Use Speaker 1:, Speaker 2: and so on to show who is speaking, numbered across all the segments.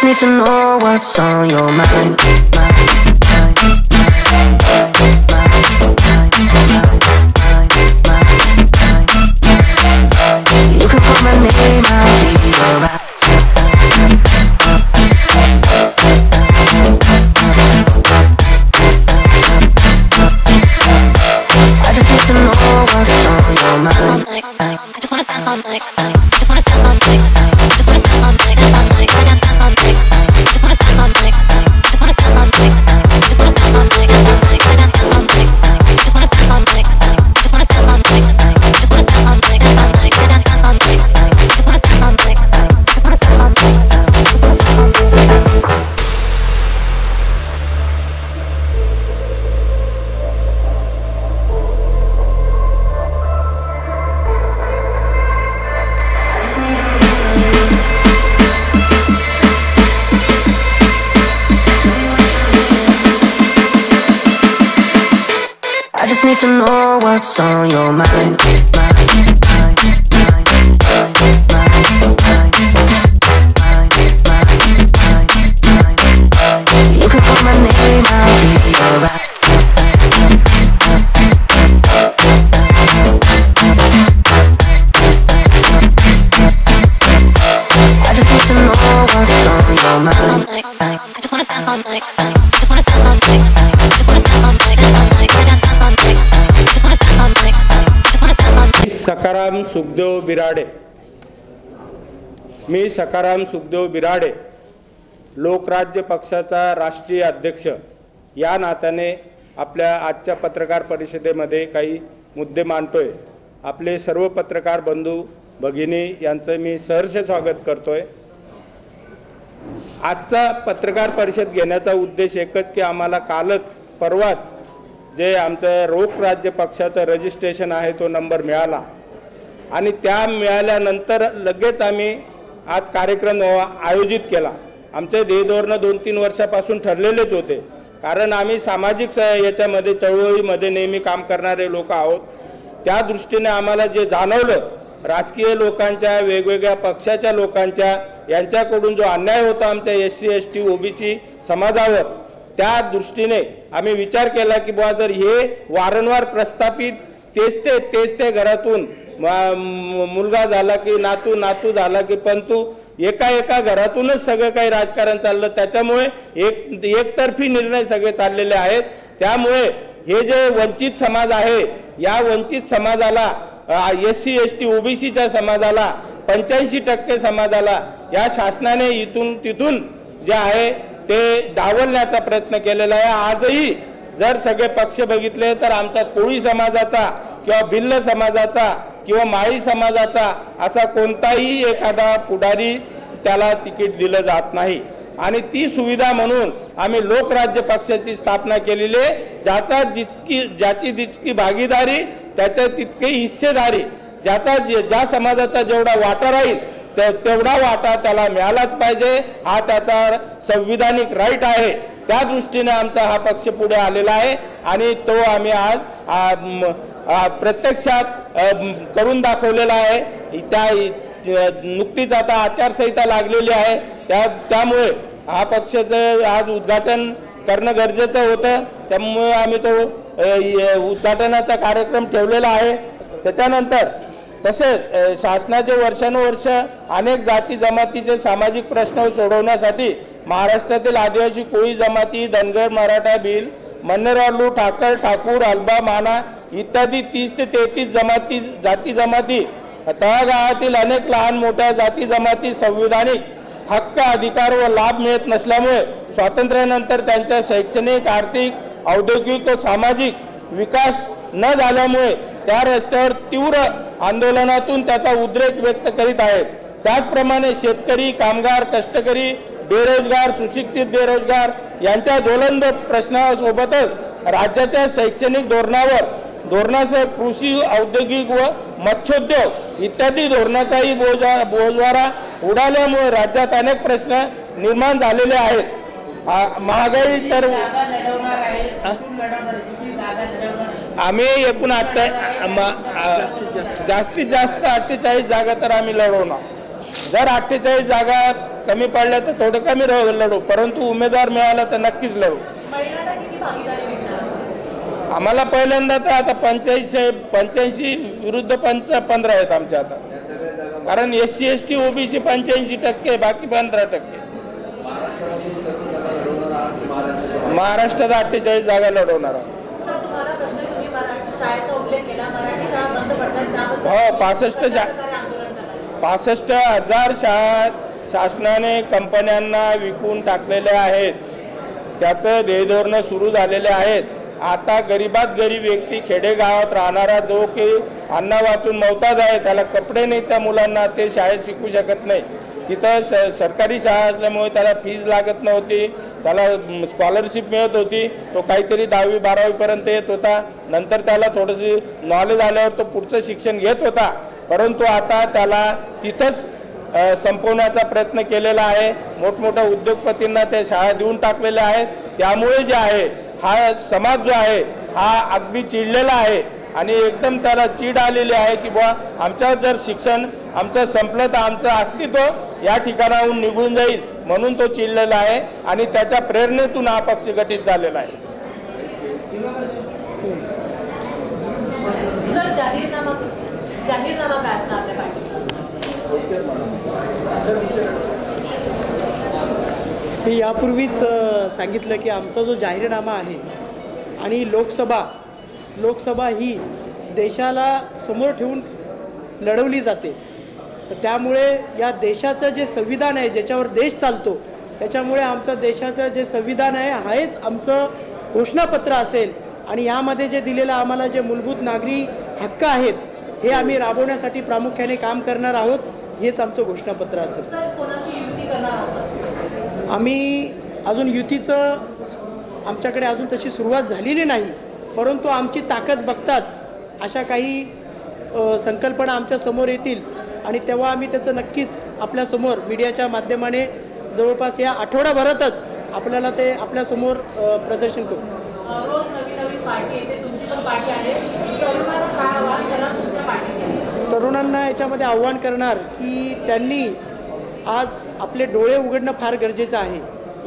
Speaker 1: need to know what's on your mind. You can call my name, I'll be alright. I just need to know what's on your mind.
Speaker 2: I just wanna dance all night. I just wanna dance all night. I just wanna dance all night. Dance all night. I gotta dance all night. I just wanna dance all night. I just wanna dance all night. I just wanna dance all night. Dance all night. I gotta dance all night. I just wanna dance all night. I just wanna dance all night. I just wanna dance all night. Dance all night. I gotta dance all night. I just wanna dance all night. I just wanna dance all night.
Speaker 1: I just need to know what's on your mind. You can call my name, I'll be alright. I just need to know what's on your mind.
Speaker 2: I just wanna dance all night. I just wanna dance all night. I just wanna dance all night. Dance all night. I gotta dance all night. I just wanna dance all night. I just wanna dance all night.
Speaker 3: Sakaram Sukhdev Birade. मी सकाराम सुखदेव बिराडे लोकराज्य पक्षाचा राष्ट्रीय अध्यक्ष या नात्याने आपल्या आजच्या पत्रकार परिषदेमध्ये काही मुद्दे मांडतोय. आपले सर्व पत्रकार बंधू भगिनी यांचं मी सहर्ष स्वागत करतोय. आजचा पत्रकार परिषद घेण्याचा उद्देश एकच की आम्हाला कालच परवाच जे आमचं लोकराज्य पक्षाचं रजिस्ट्रेशन आहे तो नंबर मिळाला आणि त्या मिळाल्यानंतर लगेच आम्ही आज कार्यक्रम आयोजित केला. आमचे ध्येयधोरण 2-3 वर्षापासून ठरलेलेच होते, कारण आम्ही सामाजिक याच्यामध्ये चळवळीमध्ये नेहमी काम करणारे लोक आहोत. त्या दृष्टीने आम्हाला जे जाणवलं राजकीय लोकांच्या वेगवेगळ्या पक्षाच्या लोकांच्या यांच्याकडून जो अन्याय होता आमच्या SC ST OBC समाजावर, त्या दृष्टीने आम्ही विचार केला की बुवा जर हे वारंवार प्रस्थापित तेच ते घरातून मुलगा झाला की नातू झाला की पंतू एका घरातूनच सगळं काही राजकारण चाललं. त्याच्यामुळे एकतर्फी निर्णय सगळे चाललेले आहेत. त्यामुळे हे जे वंचित समाज आहे या वंचित समाजाला SC ST OBCच्या समाजाला 85% समाजाला या शासनाने इथून तिथून जे आहे ते डावलण्याचा प्रयत्न केलेला आहे. आजही जर सगळे पक्ष बघितले तर आमचा कोळी समाजाचा किंवा भिल्ल समाजाचा किंवा माळी समाजाचा असा कोणताही एखादा पुढारी त्याला तिकीट दिलं जात नाही. आणि ती सुविधा म्हणून आम्ही लोकराज्य पक्षाची स्थापना केलेली आहे. ज्याची जितकी भागीदारी त्याच्या तितकी हिस्सेदारी, ज्या समाजाचा जेवढा वाटा राहील तेवढा वाटा त्याला मिळालाच पाहिजे. हा त्याचा संविधानिक राईट आहे. त्या दृष्टीने आमचा हा पक्ष पुढे आलेला आहे आणि तो आम्ही आज प्रत्यक्षात करून दाखवलेला आहे. त्या नुकतीच आता आचारसंहिता लागलेली आहे. त्यामुळे हा पक्षाचं आज उद्घाटन करणं गरजेचं होतं. त्यामुळे आम्ही तो उद्घाटनाचा कार्यक्रम ठेवलेला आहे. त्याच्यानंतर तसेच शासनाचे वर्षानुवर्ष अनेक जाती जमातीचे सामाजिक प्रश्न सोडवण्यासाठी महाराष्ट्रातील आदिवासी कोळी जमाती धनगर मराठा भिल मन्नेरवालू ठाकर ठाकूर अल्बा माना इत्यादी 30 ते 33 जाती जमाती तळागाळातील अनेक लहान मोठ्या जाती जमाती संविधानिक हक्क अधिकार व लाभ मिळत नसल्यामुळे स्वातंत्र्यानंतर त्यांच्या शैक्षणिक आर्थिक औद्योगिक व सामाजिक विकास न झाल्यामुळे त्या रस्त्यावर तीव्र आंदोलनातून त्याचा उद्रेक व्यक्त करीत आहेत. त्याचप्रमाणे शेतकरी कामगार कष्टकरी बेरोजगार सुशिक्षित बेरोजगार यांच्या ज्वलंत प्रश्नासोबतच राज्याच्या शैक्षणिक धोरणासह कृषी औद्योगिक व मत्स्योद्योग इत्यादी धोरणाचाही बोजवारा उडाल्यामुळे राज्यात अनेक प्रश्न निर्माण झालेले आहेत. महागाई तर आम्ही एकूण जास्तीत जास्त 48 जागा तर आम्ही लढवणार. जर 48 जागा कमी पडल्या तर थोडं कमी लढू, परंतु उमेदवार मिळाला तर नक्कीच लढू.
Speaker 4: महिलांना किती भागीदारी भेटणार?
Speaker 3: आम्हाला पहिल्यांदा तर आता 85 विरुद्ध 15 आहेत आमच्या आता, कारण SC ST OBC 85%, बाकी 15%. महाराष्ट्रात 48 जागा लढवणार आहोत.
Speaker 4: सर, तुम्हाला प्रश्न, तुम्ही शाळेचा उल्लेख केला, मराठी शाळा बंद पडतात त्याबद्दल
Speaker 3: हो, 65,000 शाळा शासनाने कंपन्यांना विकून टाकलेल्या आहेत. त्याचं ध्येयधोरणं सुरू झालेले आहेत. आता गरीबात गरीब व्यक्ती, खेडेगावात राहणारा जो की अन्न वाचून मौताज आहे, त्याला कपडे नाही त्या मुलांना, ते शाळेत शिकू शकत नाही. तिथं सरकारी शाळा असल्यामुळे त्याला फीज लागत नव्हती, त्याला स्कॉलरशिप मिळत होती. तो काहीतरी 10वी 12वीपर्यंत येत होता. नंतर त्याला थोडंसं नॉलेज आल्यावर तो पुढचं शिक्षण घेत होता. परंतु आता त्याला तिथंच संपवण्याचा प्रयत्न केलेला आहे. मोठमोठ्या उद्योगपतींना त्या शाळा देऊन टाकलेल्या आहेत. त्यामुळे जे आहे, हा समाज जो आहे हा अगदी चिडलेला आहे आणि एकदम त्याला चीड आलेली आहे की बुवा आमचं जर शिक्षण आमचं संपलं तर आमचं अस्तित्व या ठिकाणाहून निघून जाईल, म्हणून तो चिडलेला आहे आणि त्याच्या प्रेरणेतून हा पक्ष गठीत झालेला आहे.
Speaker 4: सर, जाहीरनामा काय असणार आपल्या पार्टीचा?
Speaker 5: मी यापूर्वीच सांगितलं की आमचा जो जाहीरनामा आहे आणि लोकसभा ही देशाला समोर ठेवून लढवली जाते. तर त्यामुळे या देशाचं जे संविधान आहे, ज्याच्यावर देश चालतो, त्याच्यामुळे आमचं देशाचं जे संविधान आहे हेच आमचं घोषणापत्र असेल आणि यामध्ये जे दिलेलं आम्हाला जे मूलभूत नागरी हक्क आहेत हे आम्ही राबवण्यासाठी प्रामुख्याने काम करणार आहोत. हेच आमचं घोषणापत्र असेल.
Speaker 4: सर, कोणाशी युती करणार आहोत?
Speaker 5: आम्ही अजून युतीचं आमच्याकडे अजून तशी सुरुवात झालेली नाही, परंतु आमची ताकद बघताच अशा काही संकल्पना आमच्या समोर येतील आणि तेव्हा आम्ही त्याचं नक्कीच आपल्यासमोर मीडियाच्या माध्यमाने जवळपास या आठवडाभरातच आपल्याला ते आपल्यासमोर प्रदर्शन करू.
Speaker 4: रोज नवीन पार्टी येते, तुमची पण पार्टी आहे. तरुणांना काय आव्हान करा तुमच्या पार्टीने?
Speaker 5: तरुणांना याच्यामध्ये आव्हान करणार की त्यांनी आज आपले डोळे उघडणं फार गरजेचं आहे.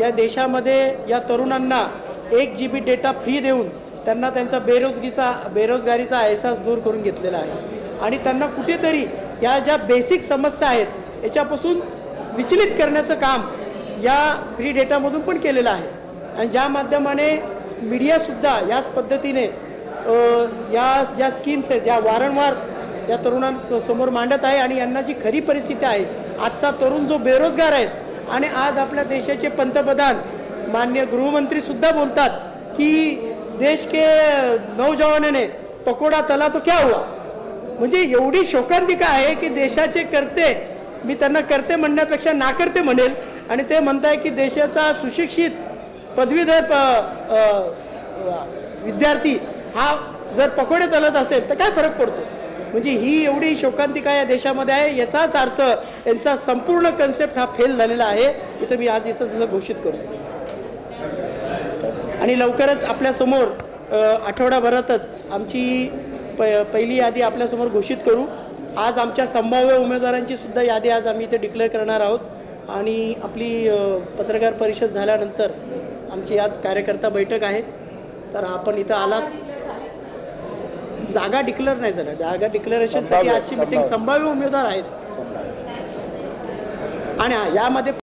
Speaker 5: या देशामध्ये या तरुणांना 1 GB डेटा फ्री देऊन त्यांना त्यांचा बेरोजगारीचा अहसास दूर करून घेतलेला आहे आणि त्यांना कुठेतरी या ज्या बेसिक समस्या आहेत याच्यापासून विचलित करण्याचं काम या फ्री डेटामधून पण केलेलं आहे. आणि ज्या माध्यमाने मीडियासुद्धा याच पद्धतीने या ज्या स्कीम्स आहेत या वारंवार या तरुणांसमोर मांडत आहे आणि यांना जी खरी परिस्थिती आहे, आजचा तरुण जो बेरोजगार आहेत आणि आज आपल्या देशाचे पंतप्रधान माननीय गृहमंत्रीसुद्धा बोलतात की देश के नौजवानों ने पकोडा तला तो क्या हुआ. म्हणजे एवढी शोकांतिका आहे की देशाचे करते, मी त्यांना करते म्हणण्यापेक्षा नाकर्ते म्हणेल, आणि ते म्हणताय की देशाचा सुशिक्षित पदवीधर विद्यार्थी हा जर पकोडे तलत असेल तर काय फरक पडतो. म्हणजे ही एवढी शोकांतिका या देशामध्ये आहे. याचाच अर्थ यांचा संपूर्ण कन्सेप्ट हा फेल झालेला आहे. इथं मी आज इथं जसं घोषित करतो आणि लवकरच आपल्यासमोर आठवडाभरातच आमची पहिली यादी आपल्यासमोर घोषित करू. आज आमच्या संभाव्य उमेदवारांची सुद्धा यादी आज आम्ही इथे डिक्लेअर करणार आहोत आणि आपली पत्रकार परिषद झाल्यानंतर आमची आज कार्यकर्ता बैठक आहे. तर आपण इथं आलात. जागा डिक्लेअर नाही झाल्या, जागा डिक्लेरेशनसाठी आजची मीटिंग संभाव्य उमेदवार आहेत आणि यामध्ये